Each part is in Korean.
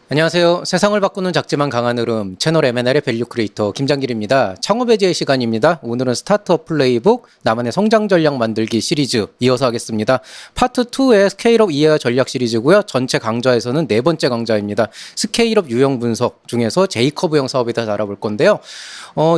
안녕하세요. 세상을 바꾸는 작지만 강한 흐름 채널 M&L의 밸류 크리에이터 김장길입니다. 창업의 지혜 시간입니다. 오늘은 스타트업 플레이북 나만의 성장 전략 만들기 시리즈 이어서 하겠습니다. 파트 2의 스케일업 이해와 전략 시리즈고요. 전체 강좌에서는 네 번째 강좌입니다. 스케일업 유형 분석 중에서 J커브형 사업에 대해서 알아볼 건데요.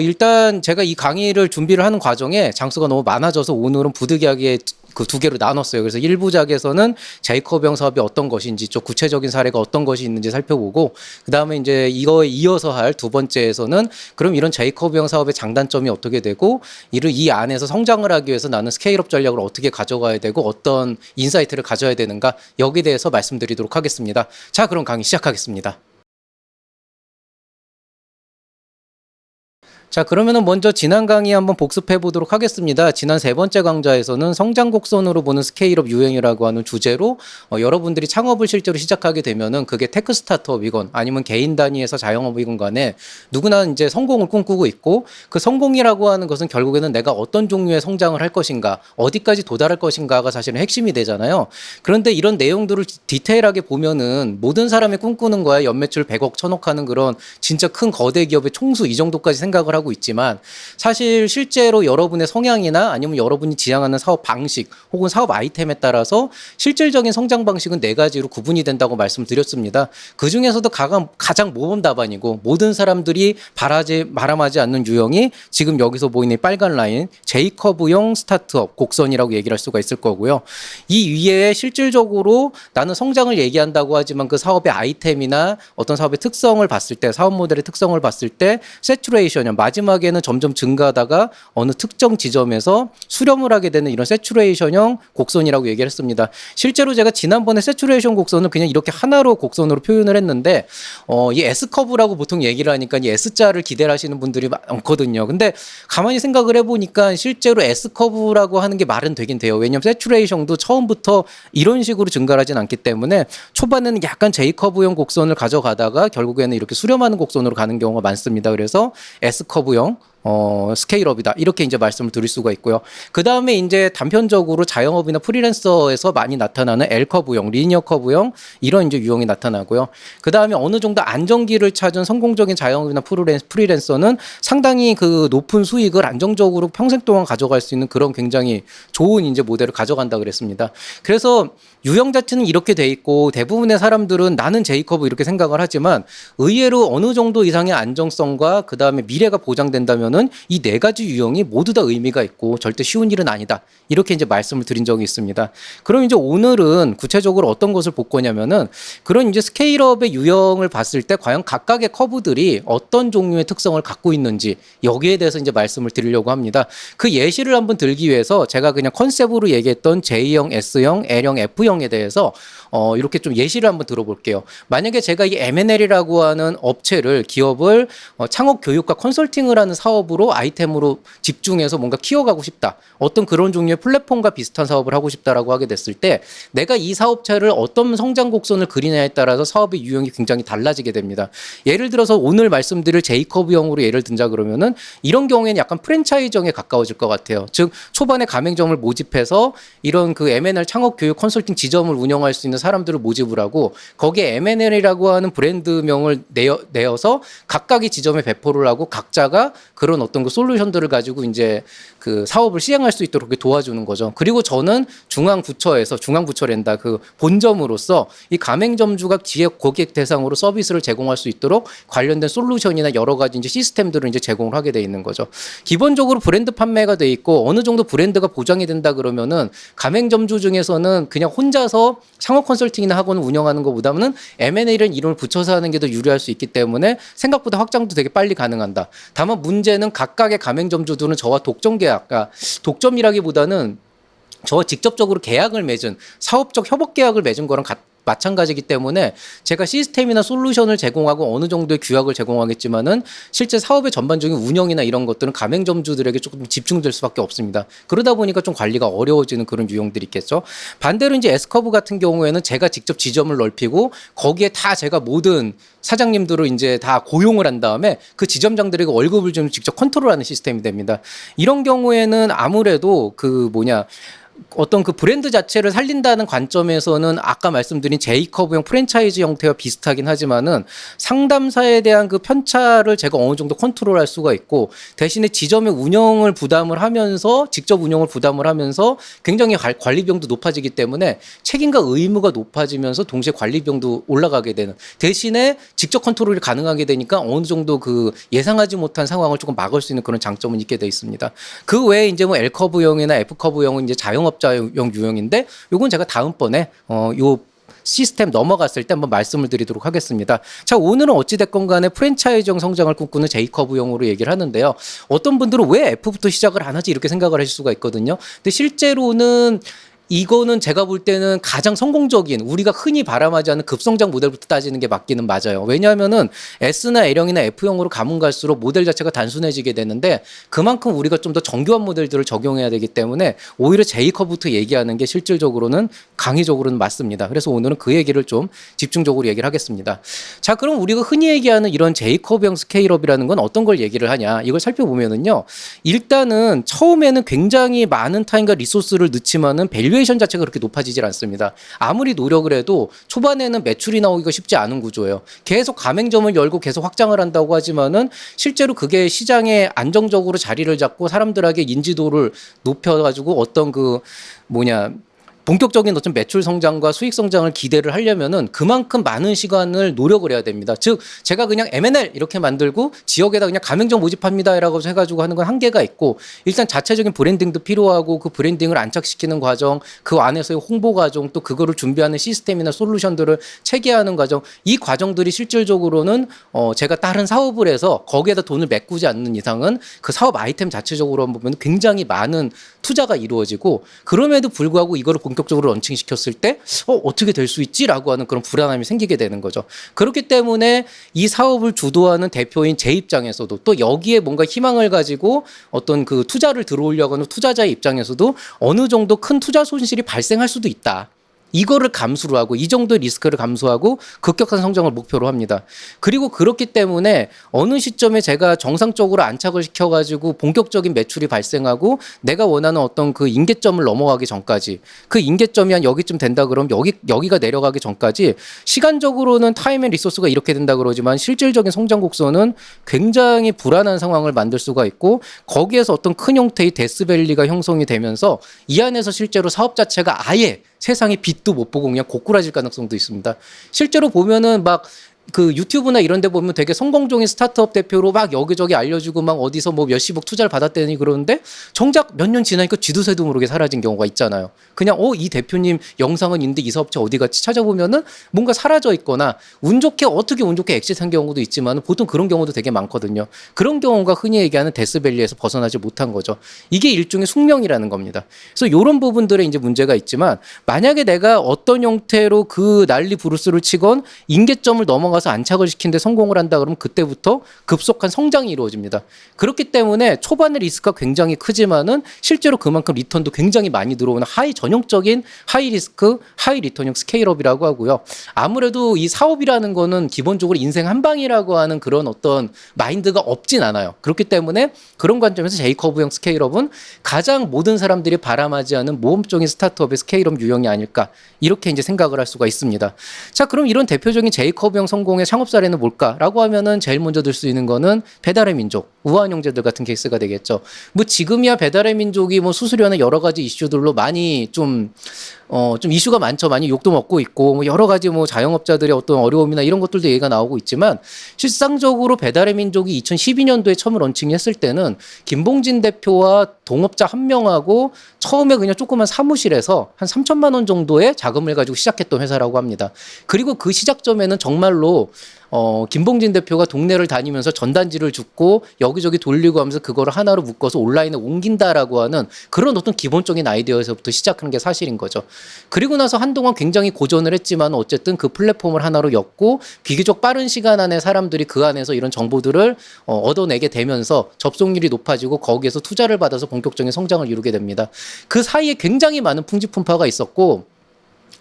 일단 제가 이 강의를 준비를 하는 과정에 장수가 너무 많아져서 오늘은 부득이하게 그 두 개로 나눴어요. 그래서 1부작에서는 제이커브형 사업이 어떤 것인지 좀 구체적인 사례가 어떤 것이 있는지 살펴보고 그다음에 이제 이거에 이어서 할 두 번째에서는 그럼 이런 제이커브형 사업의 장단점이 어떻게 되고 이 안에서 성장을 하기 위해서 나는 스케일업 전략을 어떻게 가져가야 되고 어떤 인사이트를 가져야 되는가 여기에 대해서 말씀드리도록 하겠습니다. 자, 그럼 강의 시작하겠습니다. 자, 그러면은 먼저 지난 강의 한번 복습해 보도록 하겠습니다. 지난 세 번째 강좌에서는 성장 곡선으로 보는 스케일업 유형이라고 하는 주제로 여러분들이 창업을 실제로 시작하게 되면은 그게 테크 스타트업이건 아니면 개인 단위에서 자영업이건 간에 누구나 이제 성공을 꿈꾸고 있고 그 성공이라고 하는 것은 결국에는 내가 어떤 종류의 성장을 할 것인가, 어디까지 도달할 것인가가 사실은 핵심이 되잖아요. 그런데 이런 내용들을 디테일하게 보면은 모든 사람이 꿈꾸는 거야. 연매출 100억, 1000억 하는 그런 진짜 큰 거대 기업의 총수 이 정도까지 생각을 하고 있지만 사실 실제로 여러분의 성향이나 아니면 여러분이 지향하는 사업 방식 혹은 사업 아이템에 따라서 실질적인 성장 방식은 네 가지로 구분이 된다고 말씀드렸습니다. 그 중에서도 가장 모범 답안이고 모든 사람들이 바람하지 않는 유형이 지금 여기서 보이는 빨간 라인 제이커브형 스타트업 곡선이라고 얘기를 할 수가 있을 거고요. 이 위에 실질적으로 나는 성장을 얘기한다고 하지만 그 사업의 아이템이나 어떤 사업의 특성을 봤을 때 사업 모델의 특성을 봤을 때 세츄레이션이 마지막에는 점점 증가하다가 어느 특정 지점에서 수렴을 하게 되는 이런 세츄레이션형 곡선이라고 얘기를 했습니다. 실제로 제가 지난번에 세츄레이션 곡선을 그냥 이렇게 하나로 곡선으로 표현을 했는데 이 S커브라고 보통 얘기를 하니까 이 S자를 기대를 하시는 분들이 많거든요. 근데 가만히 생각을 해보니까 실제로 S커브라고 하는 게 말은 되긴 돼요. 왜냐하면 세츄레이션도 처음부터 이런 식으로 증가를 하진 않기 때문에 초반에는 약간 J커브형 곡선을 가져가다가 결국에는 이렇게 수렴하는 곡선으로 가는 경우가 많습니다. 그래서 S커브형 스케일업이다. 이렇게 이제 말씀을 드릴 수가 있고요. 그 다음에 이제 단편적으로 자영업이나 프리랜서에서 많이 나타나는 L커브형, 리니어 커브형 이런 이제 유형이 나타나고요. 그 다음에 어느 정도 안정기를 찾은 성공적인 자영업이나 프리랜서는 상당히 그 높은 수익을 안정적으로 평생 동안 가져갈 수 있는 그런 굉장히 좋은 이제 모델을 가져간다 그랬습니다. 그래서 유형 자체는 이렇게 돼 있고 대부분의 사람들은 나는 제이커브 이렇게 생각을 하지만 의외로 어느 정도 이상의 안정성과 그 다음에 미래가 보장된다면은 이 네 가지 유형이 모두 다 의미가 있고 절대 쉬운 일은 아니다. 이렇게 이제 말씀을 드린 적이 있습니다. 그럼 이제 오늘은 구체적으로 어떤 것을 볼 거냐면은 그런 이제 스케일업의 유형을 봤을 때 과연 각각의 커브들이 어떤 종류의 특성을 갖고 있는지 여기에 대해서 이제 말씀을 드리려고 합니다. 그 예시를 한번 들기 위해서 제가 그냥 컨셉으로 얘기했던 J형, S형, L형, F형에 대해서 이렇게 좀 예시를 한번 들어볼게요. 만약에 제가 이 M&L이라고 하는 업체를 기업을 창업 교육과 컨설팅을 하는 사업으로 아이템으로 집중해서 뭔가 키워가고 싶다. 어떤 그런 종류의 플랫폼과 비슷한 사업을 하고 싶다라고 하게 됐을 때 내가 이 사업체를 어떤 성장 곡선을 그리냐에 따라서 사업의 유형이 굉장히 달라지게 됩니다. 예를 들어서 오늘 말씀드릴 제이커브형으로 예를 든자 그러면은 이런 경우에는 약간 프랜차이즈형에 가까워질 것 같아요. 즉 초반에 가맹점을 모집해서 이런 그 M&L 창업 교육 컨설팅 지점을 운영할 수 있는 사람들을 모집을 하고 거기에 M&L이라고 하는 브랜드명을 내어서 각각의 지점에 배포를 하고 각자가 그런 어떤 그 솔루션들을 가지고 이제 그 사업을 시행할 수 있도록 도와주는 거죠. 그리고 저는 중앙부처랜다 그 본점으로서 이 가맹점주가 지역 고객 대상으로 서비스를 제공할 수 있도록 관련된 솔루션이나 여러 가지 이제 시스템들을 이제 제공을 하게 돼 있는 거죠. 기본적으로 브랜드 판매가 돼 있고 어느 정도 브랜드가 보장이 된다 그러면은 가맹점주 중에서는 그냥 혼자서 창업 컨설팅이나 학원을 운영하는 것보다는 M&A라는 이름을 붙여서 하는 게 더 유리할 수 있기 때문에 생각보다 확장도 되게 빨리 가능한다. 다만 문제는 각각의 가맹점주들은 저와 독점 계약, 그러니까 독점이라기보다는 저와 직접적으로 계약을 맺은 사업적 협업 계약을 맺은 거랑 마찬가지이기 때문에 제가 시스템이나 솔루션을 제공하고 어느 정도의 규약을 제공하겠지만은 실제 사업의 전반적인 운영이나 이런 것들은 가맹점주들에게 조금 집중될 수밖에 없습니다. 그러다 보니까 좀 관리가 어려워지는 그런 유형들이 있겠죠. 반대로 이제 S커브 같은 경우에는 제가 직접 지점을 넓히고 거기에 다 제가 모든 사장님들을 이제 다 고용을 한 다음에 그 지점장들에게 월급을 좀 직접 컨트롤하는 시스템이 됩니다. 이런 경우에는 아무래도 어떤 그 브랜드 자체를 살린다는 관점에서는 아까 말씀드린 제이커브형 프랜차이즈 형태와 비슷하긴 하지만은 상담사에 대한 그 편차를 제가 어느 정도 컨트롤할 수가 있고 대신에 지점의 운영을 부담을 하면서 직접 운영을 부담을 하면서 굉장히 관리 비용도 높아지기 때문에 책임과 의무가 높아지면서 동시에 관리 비용도 올라가게 되는 대신에 직접 컨트롤이 가능하게 되니까 어느 정도 그 예상하지 못한 상황을 조금 막을 수 있는 그런 장점은 있게 돼 있습니다. 그 외에 이제 뭐 L커브형이나 F커브형은 이제 자영업자용 유형인데 요건 제가 다음번에 요 시스템 넘어갔을 때 한번 말씀을 드리도록 하겠습니다. 자, 오늘은 어찌됐건 간에 프랜차이즈형 성장을 꿈꾸는 J커브형으로 얘기를 하는데요. 어떤 분들은 왜 F부터 시작을 안 하지 이렇게 생각을 하실 수가 있거든요. 근데 실제로는 이거는 제가 볼 때는 가장 성공적인 우리가 흔히 바람하지 않는 급성장 모델부터 따지는 게 맞기는 맞아요. 왜냐하면은 S나 L형이나 F형으로 가면 갈수록 모델 자체가 단순해지게 되는데 그만큼 우리가 좀 더 정교한 모델들을 적용해야 되기 때문에 오히려 J커브부터 얘기하는 게 실질적으로는 강의적으로는 맞습니다. 그래서 오늘은 그 얘기를 좀 집중적으로 얘기를 하겠습니다. 자, 그럼 우리가 흔히 얘기하는 이런 J커브형 스케일업이라는 건 어떤 걸 얘기를 하냐 이걸 살펴보면은요. 일단은 처음에는 굉장히 많은 타임과 리소스를 넣지만은 밸류에이션 자체가 그렇게 높아지질 않습니다. 아무리 노력을 해도 초반에는 매출이 나오기가 쉽지 않은 구조예요. 계속 가맹점을 열고 계속 확장을 한다고 하지만은 실제로 그게 시장에 안정적으로 자리를 잡고 사람들에게 인지도를 높여가지고 어떤 그 본격적인 어떤 매출 성장과 수익 성장을 기대를 하려면은 그만큼 많은 시간을 노력을 해야 됩니다. 즉 제가 그냥 M&L 이렇게 만들고 지역에다 그냥 가맹점 모집합니다라고 해가지고 하는 건 한계가 있고 일단 자체적인 브랜딩도 필요하고 그 브랜딩을 안착시키는 과정, 그 안에서의 홍보 과정, 또 그거를 준비하는 시스템이나 솔루션들을 체계하는 과정, 이 과정들이 실질적으로는 제가 다른 사업을 해서 거기에다 돈을 메꾸지 않는 이상은 그 사업 아이템 자체적으로 보면 굉장히 많은 투자가 이루어지고 그럼에도 불구하고 이거를 본격적으로 런칭시켰을 때 어떻게 될 수 있지라고 하는 그런 불안함이 생기게 되는 거죠. 그렇기 때문에 이 사업을 주도하는 대표인 제 입장에서도 또 여기에 뭔가 희망을 가지고 어떤 그 투자를 들어오려고 하는 투자자의 입장에서도 어느 정도 큰 투자 손실이 발생할 수도 있다. 이거를 감수로 하고 이 정도의 리스크를 감수하고 급격한 성장을 목표로 합니다. 그리고 그렇기 때문에 어느 시점에 제가 정상적으로 안착을 시켜가지고 본격적인 매출이 발생하고 내가 원하는 어떤 그 임계점을 넘어가기 전까지 그 임계점이 한 여기쯤 된다 그러면 여기가 내려가기 전까지 시간적으로는 타임 앤 리소스가 이렇게 된다 그러지만 실질적인 성장 곡선은 굉장히 불안한 상황을 만들 수가 있고 거기에서 어떤 큰 형태의 데스밸리가 형성이 되면서 이 안에서 실제로 사업 자체가 아예 세상에 빛도 못 보고 그냥 고꾸라질 가능성도 있습니다. 실제로 보면은 막 그 유튜브나 이런 데 보면 되게 성공적인 스타트업 대표로 막 여기저기 알려주고 막 어디서 뭐 몇십억 투자를 받았다니 그러는데 정작 몇 년 지나니까 쥐도 새도 모르게 사라진 경우가 있잖아요. 그냥 이 대표님 영상은 있는데 이 사업체 어디 갔지 찾아보면은 뭔가 사라져 있거나 운 좋게 어떻게 운 좋게 엑시트한 경우도 있지만 보통 그런 경우도 되게 많거든요. 그런 경우가 흔히 얘기하는 데스밸리에서 벗어나지 못한 거죠. 이게 일종의 숙명이라는 겁니다. 그래서 이런 부분들에 이제 문제가 있지만 만약에 내가 어떤 형태로 그 난리 부르스를 치건 임계점을 넘어가서 안착을 시키는데 성공을 한다 그러면 그때부터 급속한 성장이 이루어집니다. 그렇기 때문에 초반의 리스크가 굉장히 크지만은 실제로 그만큼 리턴도 굉장히 많이 들어오는 전형적인 하이 리스크, 하이 리턴형 스케일업이라고 하고요. 아무래도 이 사업이라는 거는 기본적으로 인생 한 방이라고 하는 그런 어떤 마인드가 없진 않아요. 그렇기 때문에 그런 관점에서 제이커브형 스케일업은 가장 모든 사람들이 바람하지 않은 모험적인 스타트업의 스케일업 유형이 아닐까 이렇게 이제 생각을 할 수가 있습니다. 자, 그럼 이런 대표적인 제이커브형 성공의 창업 사례는 뭘까라고 하면은 제일 먼저 들 수 있는 거는 배달의 민족, 우한 형제들 같은 케이스가 되겠죠. 뭐 지금이야 배달의 민족이 뭐 수수료나 여러 가지 이슈들로 많이 좀 이슈가 많죠. 많이 욕도 먹고 있고 뭐 여러 가지 뭐 자영업자들의 어떤 어려움이나 이런 것들도 얘기가 나오고 있지만 실상적으로 배달의 민족이 2012년도에 처음 런칭했을 때는 김봉진 대표와 동업자 한 명하고 처음에 그냥 조그만 사무실에서 한 3천만 원 정도의 자금을 가지고 시작했던 회사라고 합니다. 그리고 그 시작점에는 정말로 김봉진 대표가 동네를 다니면서 전단지를 줍고 여기저기 돌리고 하면서 그거를 하나로 묶어서 온라인에 옮긴다라고 하는 그런 어떤 기본적인 아이디어에서부터 시작하는 게 사실인 거죠. 그리고 나서 한동안 굉장히 고전을 했지만 어쨌든 그 플랫폼을 하나로 엮고 비교적 빠른 시간 안에 사람들이 그 안에서 이런 정보들을 얻어내게 되면서 접속률이 높아지고 거기에서 투자를 받아서 본격적인 성장을 이루게 됩니다. 그 사이에 굉장히 많은 풍지풍파가 있었고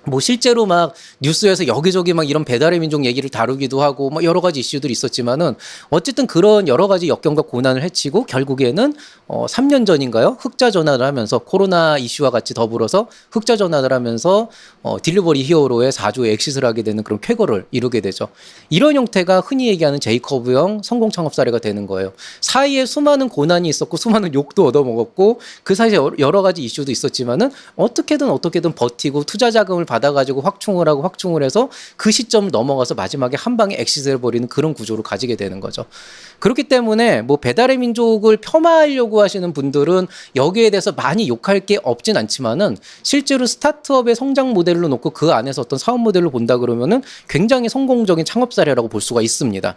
뭐 실제로 막 뉴스에서 여기저기 막 이런 배달의 민족 얘기를 다루기도 하고 뭐 여러 가지 이슈들이 있었지만은 어쨌든 그런 여러 가지 역경과 고난을 헤치고 결국에는 3년 전인가요? 흑자 전환을 하면서 코로나 이슈와 같이 더불어서 흑자 전환을 하면서 딜리버리 히어로의 4조의 엑시스를 하게 되는 그런 쾌거를 이루게 되죠. 이런 형태가 흔히 얘기하는 제이커브형 성공 창업 사례가 되는 거예요. 사이에 수많은 고난이 있었고 수많은 욕도 얻어먹었고 그 사이에 여러 가지 이슈도 있었지만은 어떻게든 버티고 투자 자금을 받아가지고 확충을 해서 그 시점을 넘어가서 마지막에 한 방에 엑시스를 벌이는 그런 구조를 가지게 되는 거죠. 그렇기 때문에 뭐 배달의 민족을 폄하하려고 하시는 분들은 여기에 대해서 많이 욕할 게 없진 않지만은 실제로 스타트업의 성장 모델로 놓고 그 안에서 어떤 사업 모델로 본다 그러면은 굉장히 성공적인 창업 사례라고 볼 수가 있습니다.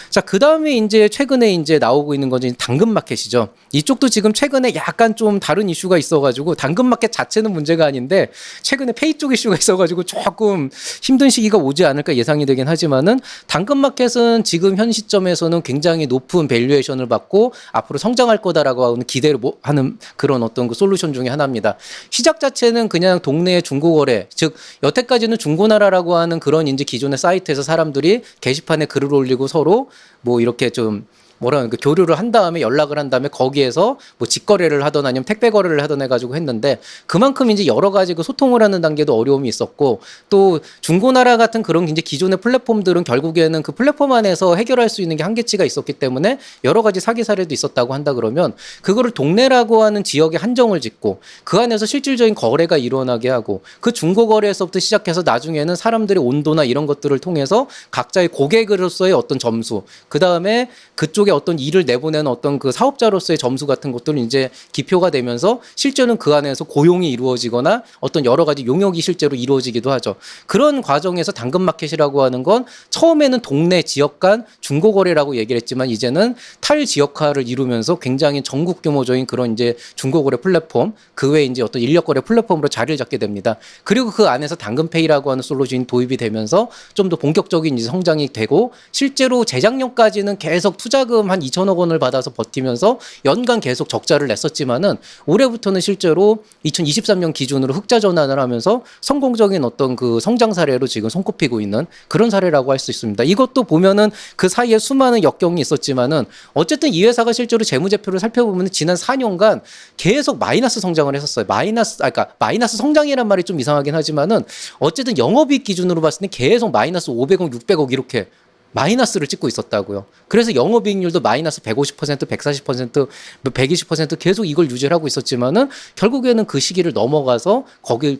자, 그 다음에 이제 최근에 이제 나오고 있는 건 당근마켓이죠. 이쪽도 지금 최근에 약간 좀 다른 이슈가 있어가지고 당근마켓 자체는 문제가 아닌데 최근에 페이 쪽 이슈가 있어가지고 조금 힘든 시기가 오지 않을까 예상이 되긴 하지만은 당근마켓은 지금 현 시점에서는 굉장히 높은 밸류에이션을 받고 앞으로 성장할 거다라고 하는 기대를 하는 그런 어떤 그 솔루션 중에 하나입니다. 시작 자체는 그냥 동네의 중고거래, 즉 여태까지는 중고나라라고 하는 그런 이제 기존의 사이트에서 사람들이 게시판에 글을 올리고 서로 뭐 이렇게 좀 뭐라는 교류를 한 다음에 연락을 한 다음에 거기에서 뭐 직거래를 하던 아니면 택배 거래를 하던 해가지고 했는데 그만큼 이제 여러 가지 그 소통을 하는 단계도 어려움이 있었고 또 중고나라 같은 그런 이제 기존의 플랫폼들은 결국에는 그 플랫폼 안에서 해결할 수 있는 게 한계치가 있었기 때문에 여러 가지 사기 사례도 있었다고 한다 그러면 그거를 동네라고 하는 지역에 한정을 짓고 그 안에서 실질적인 거래가 일어나게 하고 그 중고 거래에서부터 시작해서 나중에는 사람들의 온도나 이런 것들을 통해서 각자의 고객으로서의 어떤 점수 그 다음에 그쪽 어떤 일을 내보내는 어떤 그 사업자로서의 점수 같은 것들은 이제 기표가 되면서 실제는 그 안에서 고용이 이루어지거나 어떤 여러 가지 용역이 실제로 이루어지기도 하죠. 그런 과정에서 당근마켓이라고 하는 건 처음에는 동네 지역 간 중고거래라고 얘기를 했지만 이제는 탈지역화를 이루면서 굉장히 전국 규모적인 그런 이제 중고거래 플랫폼 그 외에 이제 어떤 인력거래 플랫폼으로 자리를 잡게 됩니다. 그리고 그 안에서 당근페이라고 하는 솔루션이 도입이 되면서 좀 더 본격적인 이제 성장이 되고 실제로 재작년까지는 계속 투자금 한 2천억 원을 받아서 버티면서 연간 계속 적자를 냈었지만은 올해부터는 실제로 2023년 기준으로 흑자 전환을 하면서 성공적인 어떤 그 성장 사례로 지금 손꼽히고 있는 그런 사례라고 할 수 있습니다. 이것도 보면은 그 사이에 수많은 역경이 있었지만은 어쨌든 이 회사가 실제로 재무제표를 살펴보면 지난 4년간 계속 마이너스 성장을 했었어요. 그러니까 마이너스 성장이란 말이 좀 이상하긴 하지만은 어쨌든 영업이익 기준으로 봤을 때 계속 마이너스 500억, 600억 이렇게 마이너스를 찍고 있었다고요. 그래서 영업이익률도 마이너스 150%, 140%, 120% 계속 이걸 유지를 하고 있었지만은 결국에는 그 시기를 넘어가서 거기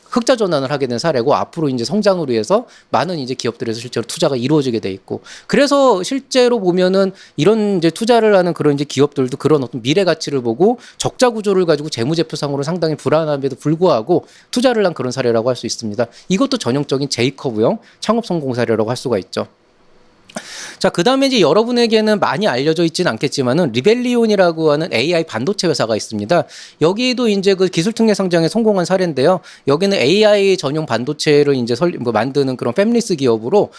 흑자 전환을 하게 된 사례고 앞으로 이제 성장을 위해서 많은 이제 기업들에서 실제로 투자가 이루어지게 돼 있고 그래서 실제로 보면은 이런 이제 투자를 하는 그런 이제 기업들도 그런 어떤 미래 가치를 보고 적자 구조를 가지고 재무제표상으로 상당히 불안함에도 불구하고 투자를 한 그런 사례라고 할 수 있습니다. 이것도 전형적인 제이커브형 창업 성공 사례라고 할 수가 있죠. 자, 그 다음에 이제 여러분에게는 많이 알려져 있지는 않겠지만은 리벨리온이라고 하는 AI 반도체 회사가 있습니다. 여기도 이제 그 기술특례 상장에 성공한 사례인데요. 여기는 AI 전용 반도체를 이제 만드는 그런 팹리스 기업으로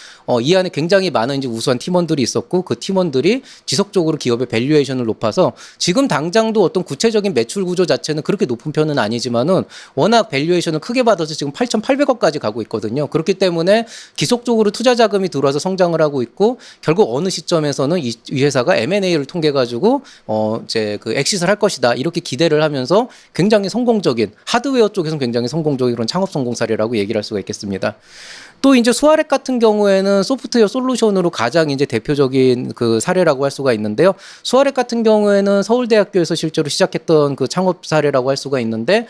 이 안에 굉장히 많은 이제 우수한 팀원들이 있었고 그 팀원들이 지속적으로 기업의 밸류에이션을 높아서 지금 당장도 어떤 구체적인 매출 구조 자체는 그렇게 높은 편은 아니지만은 워낙 밸류에이션을 크게 받아서 지금 8,800억까지 가고 있거든요. 그렇기 때문에 지속적으로 투자 자금이 들어와서 성장을 하고 있고 결국 어느 시점에서는 이 회사가 M&A를 통해 가지고 이제 그 엑시트를 할 것이다 이렇게 기대를 하면서 굉장히 성공적인 하드웨어 쪽에서는 굉장히 성공적인 그런 창업 성공 사례라고 얘기를 할 수가 있겠습니다. 또 이제 수아렉 같은 경우에는 소프트웨어 솔루션으로 가장 이제 대표적인 그 사례라고 할 수가 있는데요. 수아렉 같은 경우에는 서울대학교에서 실제로 시작했던 그 창업 사례라고 할 수가 있는데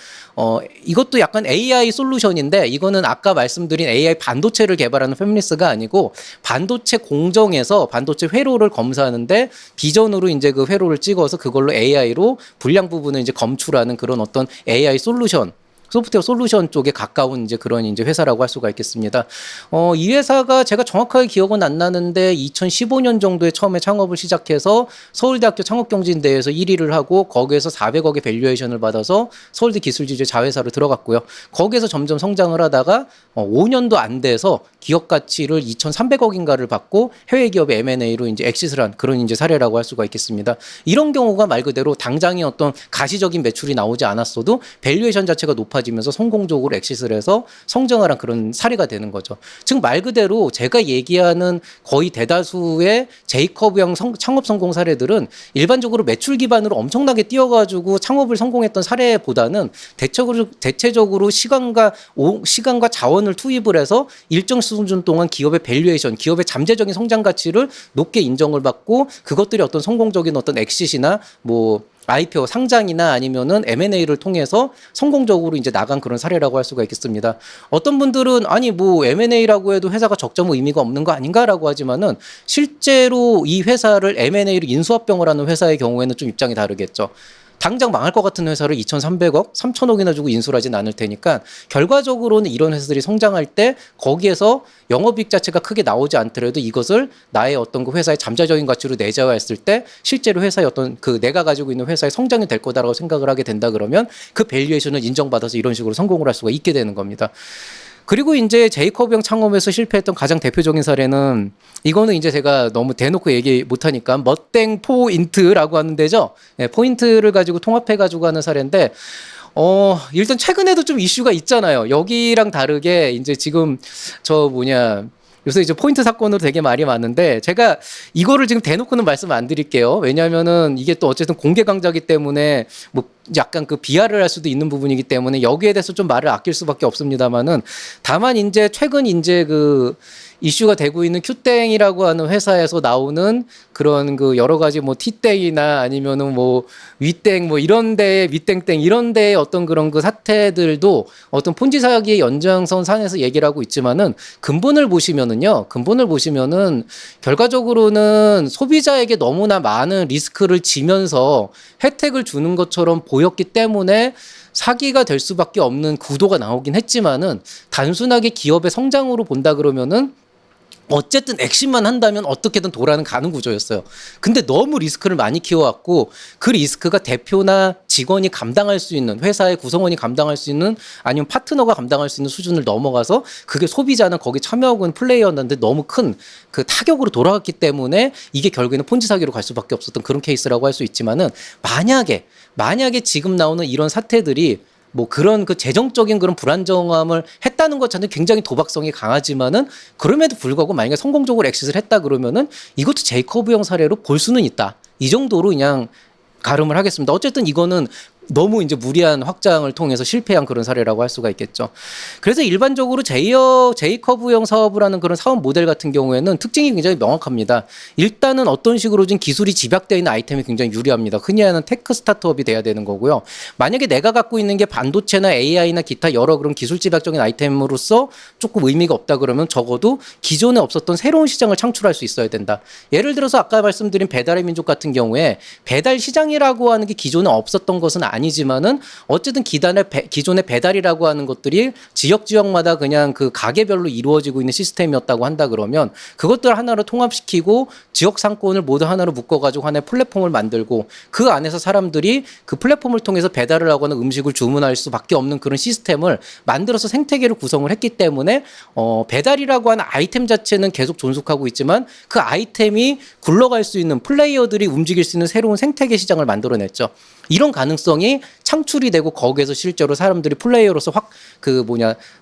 이것도 약간 AI 솔루션인데 이거는 아까 말씀드린 AI 반도체를 개발하는 팹리스가 아니고 반도체 공정에서 반도체 회로를 검사하는데 비전으로 이제 그 회로를 찍어서 그걸로 AI로 불량 부분을 이제 검출하는 그런 어떤 AI 솔루션 소프트웨어 솔루션 쪽에 가까운 이제 그런 이제 회사라고 할 수가 있겠습니다. 이 회사가 제가 정확하게 기억은 안 나는데 2015년 정도에 처음에 창업을 시작해서 서울대학교 창업경진대회에서 1위를 하고 거기에서 400억의 밸류에이션을 받아서 서울대 기술지주의 자회사로 들어갔고요. 거기에서 점점 성장을 하다가 5년도 안 돼서 기업 가치를 2,300억인가를 받고 해외 기업의 M&A로 이제 엑시트를 한 그런 이제 사례라고 할 수가 있겠습니다. 이런 경우가 말 그대로 당장의 어떤 가시적인 매출이 나오지 않았어도 밸류에이션 자체가 높아 높아지면서 성공적으로 엑시스를 해서 성장을 한 그런 사례가 되는 거죠. 즉 말 그대로 제가 얘기하는 거의 대다수의 J커브형 창업 성공 사례들은 일반적으로 매출 기반으로 엄청나게 뛰어가지고 창업을 성공했던 사례보다는 대체적으로 시간과 자원을 투입을 해서 일정 수준 동안 기업의 밸류에이션, 기업의 잠재적인 성장 가치를 높게 인정을 받고 그것들이 어떤 성공적인 어떤 엑시트나 뭐 IPO 상장이나 아니면은 M&A를 통해서 성공적으로 이제 나간 그런 사례라고 할 수가 있겠습니다. 어떤 분들은 아니 뭐 M&A라고 해도 회사가 적자면 의미가 없는 거 아닌가라고 하지만은 실제로 이 회사를 M&A로 인수합병을 하는 회사의 경우에는 좀 입장이 다르겠죠. 당장 망할 것 같은 회사를 2,300억, 3,000억이나 주고 인수를 하진 않을 테니까 결과적으로는 이런 회사들이 성장할 때 거기에서 영업이익 자체가 크게 나오지 않더라도 이것을 나의 어떤 그 회사의 잠재적인 가치로 내재화했을 때 실제로 회사의 어떤 그 내가 가지고 있는 회사의 성장이 될 거다라고 생각을 하게 된다 그러면 그 밸류에이션을 인정받아서 이런 식으로 성공을 할 수가 있게 되는 겁니다. 그리고 이제 제이커브형 창업에서 실패했던 가장 대표적인 사례는 이거는 이제 제가 너무 대놓고 얘기 못하니까 멋땡 포인트라고 하는 데죠. 네, 포인트를 가지고 통합해가지고 하는 사례인데 일단 최근에도 좀 이슈가 있잖아요. 여기랑 다르게 이제 지금 요새 이제 포인트 사건으로 되게 말이 많은데 제가 이거를 지금 대놓고는 말씀 안 드릴게요. 왜냐하면은 이게 또 어쨌든 공개 강좌이기 때문에 뭐 약간 그 비하를 할 수도 있는 부분이기 때문에 여기에 대해서 좀 말을 아낄 수밖에 없습니다만은 다만 이제 최근 이제 그 이슈가 되고 있는 큐땡이라고 하는 회사에서 나오는 그런 그 여러 가지 뭐 티땡이나 아니면은 뭐 위땡 뭐 이런 데에 밑땡땡 이런 데에 어떤 그런 그 사태들도 어떤 폰지 사기의 연장선 상에서 얘기를 하고 있지만은 근본을 보시면은 결과적으로는 소비자에게 너무나 많은 리스크를 지면서 혜택을 주는 것처럼 보였기 때문에 사기가 될 수밖에 없는 구도가 나오긴 했지만은 단순하게 기업의 성장으로 본다 그러면은 어쨌든 액션만 한다면 어떻게든 돌아는 가는 구조였어요. 근데 너무 리스크를 많이 키워왔고 그 리스크가 대표나 직원이 감당할 수 있는 회사의 구성원이 감당할 수 있는 아니면 파트너가 감당할 수 있는 수준을 넘어가서 그게 소비자는 거기 참여하고 있는 플레이어였는데 너무 큰 그 타격으로 돌아갔기 때문에 이게 결국에는 폰지 사기로 갈 수밖에 없었던 그런 케이스라고 할 수 있지만은 만약에 지금 나오는 이런 사태들이 뭐 그런 그 재정적인 그런 불안정함을 했다는 것 자체는 굉장히 도박성이 강하지만은 그럼에도 불구하고 만약에 성공적으로 엑시트를 했다 그러면은 이것도 제이커브형 사례로 볼 수는 있다. 이 정도로 그냥 가름을 하겠습니다. 어쨌든 이거는 너무 이제 무리한 확장을 통해서 실패한 그런 사례라고 할 수가 있겠죠. 그래서 일반적으로 제이커브형 사업을 하는 그런 사업 모델 같은 경우에는 특징이 굉장히 명확합니다. 일단은 어떤 식으로든 기술이 집약되어 있는 아이템이 굉장히 유리합니다. 흔히 하는 테크 스타트업이 돼야 되는 거고요. 만약에 내가 갖고 있는 게 반도체나 AI나 기타 여러 그런 기술 집약적인 아이템으로서 조금 의미가 없다 그러면 적어도 기존에 없었던 새로운 시장을 창출할 수 있어야 된다. 예를 들어서 아까 말씀드린 배달의 민족 같은 경우에 배달 시장이라고 하는 게 기존에 없었던 것은 아니지만은 어쨌든 기존의 배달이라고 하는 것들이 지역마다 그냥 그 가게별로 이루어지고 있는 시스템이었다고 한다 그러면 그것들 하나로 통합시키고 지역 상권을 모두 하나로 묶어가지고 하나의 플랫폼을 만들고 그 안에서 사람들이 그 플랫폼을 통해서 배달을 하거나 음식을 주문할 수밖에 없는 그런 시스템을 만들어서 생태계를 구성을 했기 때문에 배달이라고 하는 아이템 자체는 계속 존속하고 있지만 그 아이템이 굴러갈 수 있는 플레이어들이 움직일 수 있는 새로운 생태계 시장을 만들어냈죠. 이런 가능성이 창출이 되고 거기에서 실제로 사람들이 플레이어로서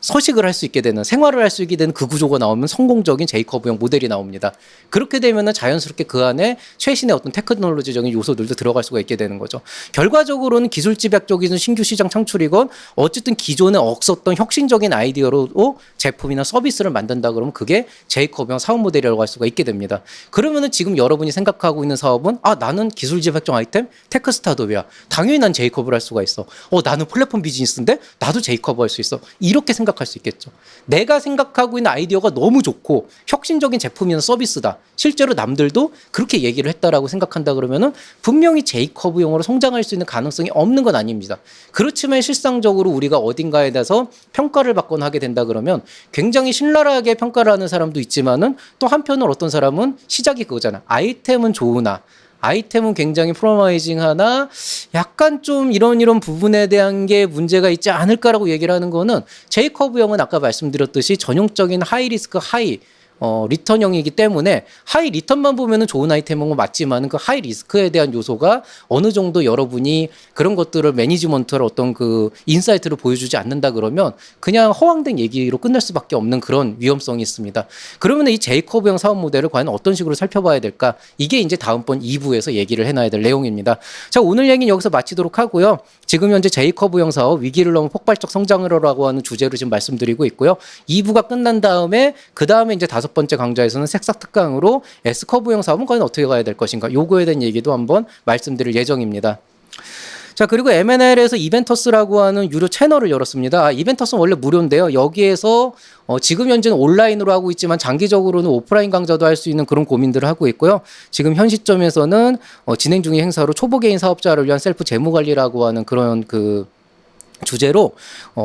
서식을 할 수 있게 되는 생활을 할 수 있게 되는 그 구조가 나오면 성공적인 제이커브형 모델이 나옵니다. 그렇게 되면은 자연스럽게 그 안에 최신의 어떤 테크놀로지적인 요소들도 들어갈 수가 있게 되는 거죠. 결과적으로는 기술 집약적인 신규 시장 창출이건 어쨌든 기존에 없었던 혁신적인 아이디어로 제품이나 서비스를 만든다 그러면 그게 제이커브형 사업 모델이라고 할 수가 있게 됩니다. 그러면은 지금 여러분이 생각하고 있는 사업은 나는 기술 집약적 아이템 테크 스타트업이야. 당연히 난 제이커브를 할 수가 있어. 나는 플랫폼 비즈니스인데 나도 제이커브 할 수 있어. 이렇게 생각할 수 있겠죠. 내가 생각하고 있는 아이디어가 너무 좋고 혁신적인 제품이나 서비스다. 실제로 남들도 그렇게 얘기를 했다라고 생각한다 그러면은 분명히 제이커브용으로 성장할 수 있는 가능성이 없는 건 아닙니다. 그렇지만 실상적으로 우리가 어딘가에 대해서 평가를 받거나 하게 된다 그러면 굉장히 신랄하게 평가를 하는 사람도 있지만은 또 한편으로 어떤 사람은 시작이 그거잖아. 아이템은 좋으나 아이템은 굉장히 프로마이징하나 약간 좀 이런 부분에 대한 게 문제가 있지 않을까라고 얘기를 하는 거는 제이커브형은 아까 말씀드렸듯이 전형적인 하이 리스크 하이 리턴형이기 때문에 하이 리턴만 보면은 좋은 아이템인 건 맞지만 그 하이 리스크에 대한 요소가 어느 정도 여러분이 그런 것들을 매니지먼트를 어떤 그 인사이트를 보여주지 않는다 그러면 그냥 허황된 얘기로 끝날 수밖에 없는 그런 위험성이 있습니다. 그러면 이 제이커브형 사업 모델을 과연 어떤 식으로 살펴봐야 될까? 이게 이제 다음번 2부에서 얘기를 해놔야 될 내용입니다. 자, 오늘 얘기는 여기서 마치도록 하고요. 지금 현재 제이커브형 사업 위기를 넘어 폭발적 성장으로라고 하는 주제로 지금 말씀드리고 있고요. 2부가 끝난 다음에 그 다음에 이제 5번째 강좌에서는 색싹 특강으로 S커브형 사업은 과연 어떻게 가야 될 것인가? 요거에 대한 얘기도 한번 말씀드릴 예정입니다. 자, 그리고 M&L에서 이벤터스라고 하는 유료 채널을 열었습니다. 이벤터스는 원래 무료인데요. 여기에서 지금 현재는 온라인으로 하고 있지만 장기적으로는 오프라인 강좌도 할 수 있는 그런 고민들을 하고 있고요. 지금 현 시점에서는 진행 중인 행사로 초보 개인 사업자를 위한 셀프 재무관리라고 하는 그런 그 주제로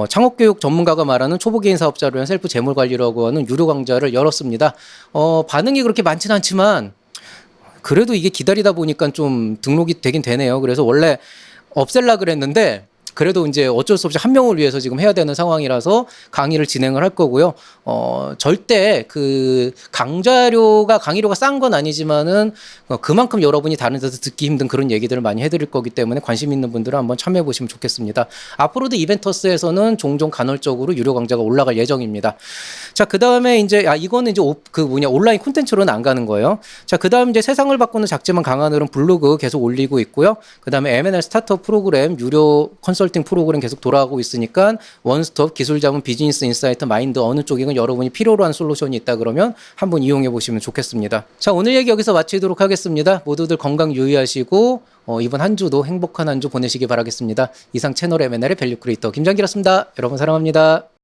창업교육 전문가가 말하는 초보 개인 사업자를 위한 셀프 재무관리라고 하는 유료 강좌를 열었습니다. 반응이 그렇게 많지는 않지만 그래도 이게 기다리다 보니까 좀 등록이 되긴 되네요. 그래서 원래 없앨라 그랬는데 그래도 이제 어쩔 수 없이 한 명을 위해서 지금 해야 되는 상황이라서 강의를 진행을 할 거고요. 절대 그 강의료가 싼 건 아니지만은 그만큼 여러분이 다른 데서 듣기 힘든 그런 얘기들을 많이 해드릴 거기 때문에 관심 있는 분들은 한번 참여해 보시면 좋겠습니다. 앞으로도 이벤터스에서는 종종 간헐적으로 유료 강좌가 올라갈 예정입니다. 자, 그 다음에 이제 이거는 이제 온라인 콘텐츠로는 안 가는 거예요. 자, 그 다음 이제 세상을 바꾸는 작지만 강한 흐름 블로그 계속 올리고 있고요. 그 다음에 M&L 스타트업 프로그램 유료 컨설팅 프로그램 계속 돌아가고 있으니까 원스톱 기술 자문 비즈니스 인사이트 마인드 어느 쪽이건 여러분이 필요로 하는 솔루션이 있다 그러면 한번 이용해 보시면 좋겠습니다. 자, 오늘 얘기 여기서 마치도록 하겠습니다. 모두들 건강 유의하시고 이번 한 주도 행복한 한 주 보내시기 바라겠습니다. 이상 채널 M&L의 밸류 크리에이터 김장기였습니다. 여러분 사랑합니다.